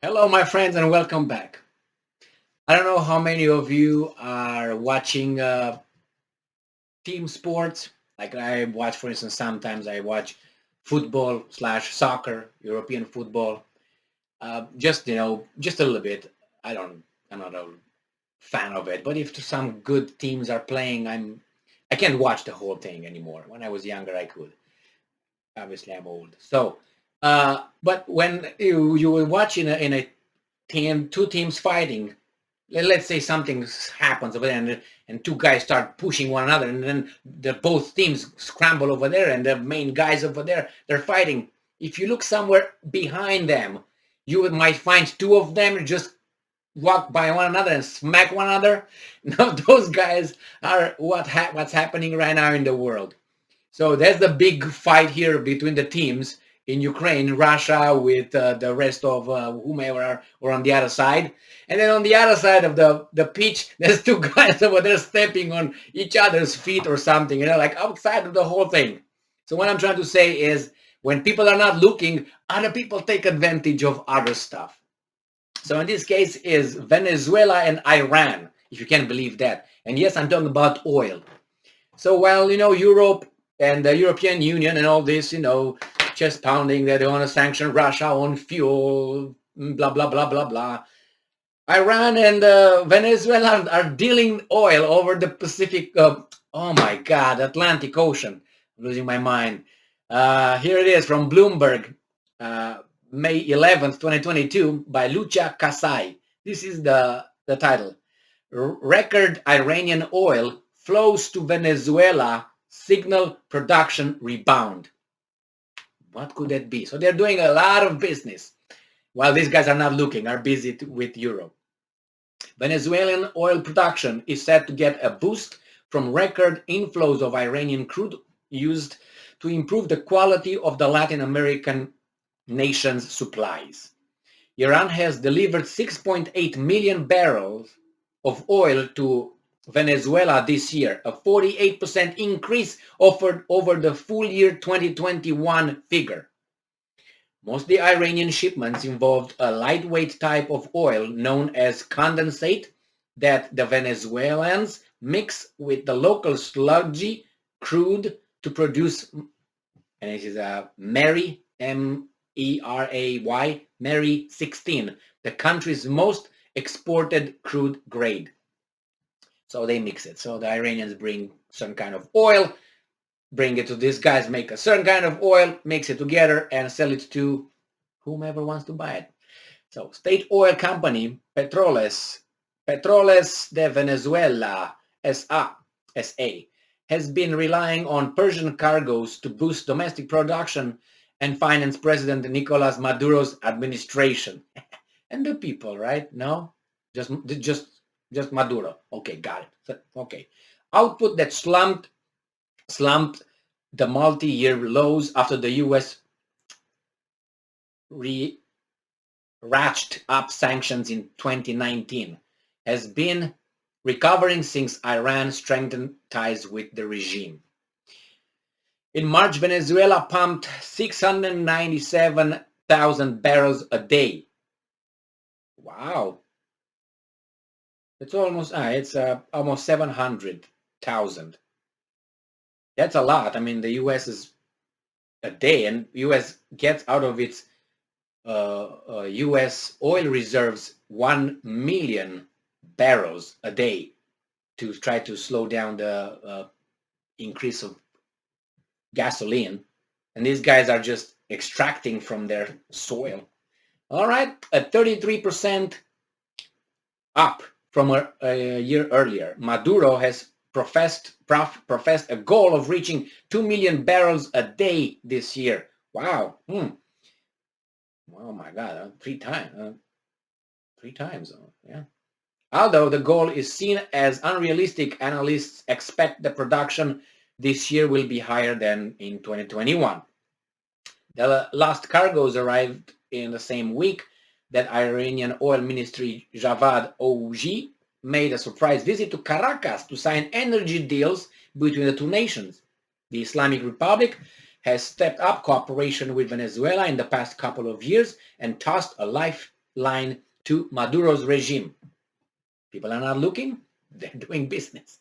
Hello, my friends, and welcome back. I don't know how many of you are watching team sports. Like I watch, for instance, sometimes I watch football slash soccer, European football. Just a little bit. I don't. I'm not a fan of it, but if some good teams are playing, I can't watch the whole thing anymore. When I was younger, I could. Obviously, I'm old. But when you will watch in a team, two teams fighting. Let's say something happens over there and two guys start pushing one another and then the both teams scramble over there and the main guys over there, they're fighting. If you look somewhere behind them, you might find two of them just walk by one another and smack one another. Now those guys are what's happening right now in the world. So there's the big fight here between the teams in Ukraine, Russia with the rest of whomever are on the other side. And then on the other side of the pitch, there's two guys over there stepping on each other's feet or something, like outside of the whole thing. So what I'm trying to say is when people are not looking, other people take advantage of other stuff. So in this case is Venezuela and Iran, if you can believe that. And yes, I'm talking about oil. So while Europe and the European Union and all this, chest pounding that they want to sanction Russia on fuel, blah blah blah blah blah. Iran and Venezuela are dealing oil over the Pacific. Oh my God, Atlantic Ocean. I'm losing my mind. Here it is from Bloomberg, uh, May 11th, 2022, by Lucha Kasai. This is the title. Record Iranian oil flows to Venezuela, signal production rebound. What could that be? So they're doing a lot of business while these guys are not looking, are busy with Europe. Venezuelan oil production is set to get a boost from record inflows of Iranian crude used to improve the quality of the Latin American nation's supplies. Iran has delivered 6.8 million barrels of oil to Venezuela this year, a 48% increase offered over the full year 2021 figure. Most of the Iranian shipments involved a lightweight type of oil known as condensate that the Venezuelans mix with the local sludgy crude to produce, and it is a Mary, MERAY, Mary 16, the country's most exported crude grade. So they mix it. So the Iranians bring some kind of oil, bring it to these guys, make a certain kind of oil, mix it together, and sell it to whomever wants to buy it. So state oil company Petroles de Venezuela SA, has been relying on Persian cargoes to boost domestic production and finance President Nicolas Maduro's administration. And the people, right? No, just Maduro. Okay, got it. Okay, output that slumped the multi-year lows after the U.S. ratcheted up sanctions in 2019 has been recovering since Iran strengthened ties with the regime. In March, Venezuela pumped 697,000 barrels a day. Wow. It's almost 700,000. That's a lot. I mean, the U.S. is a day, and U.S. gets out of its U.S. oil reserves 1 million barrels a day to try to slow down the increase of gasoline. And these guys are just extracting from their soil. All right, a 33% up from a year earlier. Maduro has professed a goal of reaching 2 million barrels a day this year. Wow. Oh my God, three times. Three times, yeah. Although the goal is seen as unrealistic, analysts expect the production this year will be higher than in 2021. The last cargoes arrived in the same week that Iranian oil ministry Javad Oji made a surprise visit to Caracas to sign energy deals between the two nations. The Islamic Republic has stepped up cooperation with Venezuela in the past couple of years and tossed a line to Maduro's regime. People are not looking, they're doing business.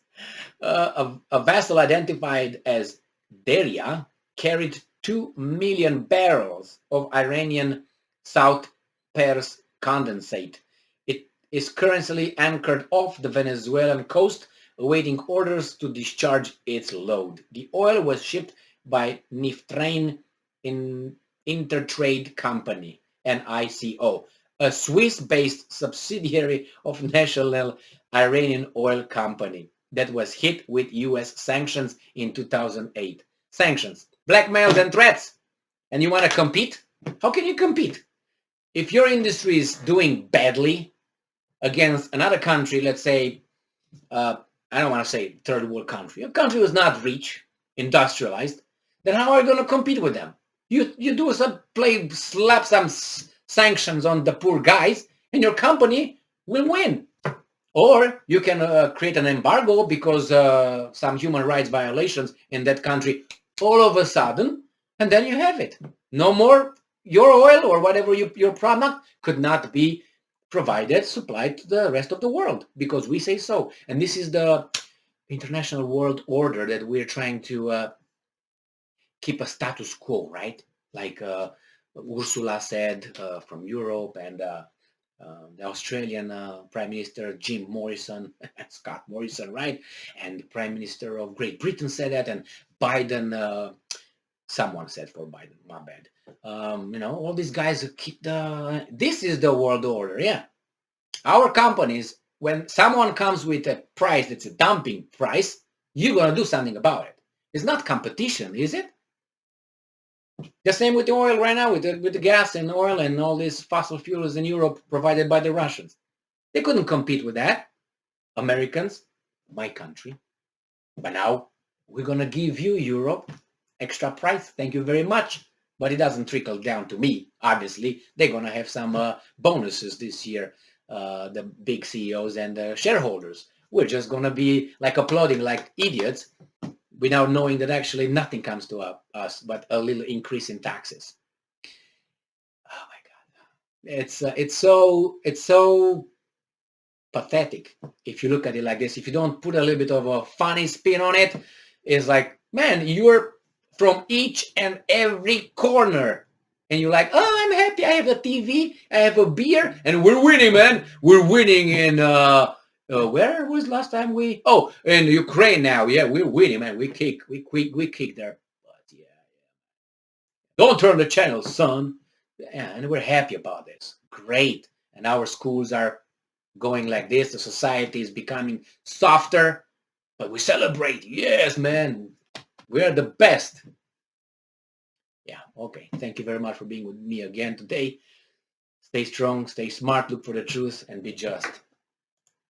A vessel identified as Deria carried 2 million barrels of Iranian South Pers condensate. It is currently anchored off the Venezuelan coast, awaiting orders to discharge its load. The oil was shipped by Niftrain in Intertrade Company, NICO, a Swiss-based subsidiary of National Iranian Oil Company that was hit with U.S. sanctions in 2008. Sanctions, blackmails, and threats. And you want to compete? How can you compete? If your industry is doing badly against another country, let's say, I don't want to say third world country, a country who's not rich, industrialized, then how are you going to compete with them? You do some slap some sanctions on the poor guys, and your company will win. Or you can create an embargo because some human rights violations in that country all of a sudden, and then you have it. No more your oil or whatever your product could not be provided, supplied to the rest of the world because we say so. And this is the international world order that we're trying to keep a status quo, right? Like Ursula said from Europe, and the Australian Prime Minister Jim Morrison, Scott Morrison, right? And the Prime Minister of Great Britain said that, and Biden, someone said for Biden, my bad. All these guys keep this is the world order, yeah. Our companies, when someone comes with a price that's a dumping price, you're going to do something about it. It's not competition, is it? The same with the oil right now, with the gas and oil and all these fossil fuels in Europe provided by the Russians. They couldn't compete with that. Americans, my country. But now we're going to give you, Europe, extra price. Thank you very much. But it doesn't trickle down to me, obviously. They're going to have some bonuses this year, the big CEOs and the shareholders. We're just going to be like applauding like idiots without knowing that actually nothing comes to us but a little increase in taxes. Oh my God, it's so pathetic if you look at it like this. If you don't put a little bit of a funny spin on it, it's like, man, you're from each and every corner, and you're like, oh, I'm happy. I have a TV, I have a beer, and we're winning, man. We're winning in where was last time we? Oh, in Ukraine now. Yeah, we're winning, man. We kick there. But yeah, don't turn the channel, son. Yeah, and we're happy about this. Great. And our schools are going like this. The society is becoming softer, but we celebrate. Yes, man. We are the best. Yeah, okay. Thank you very much for being with me again today. Stay strong, stay smart, look for the truth, and be just.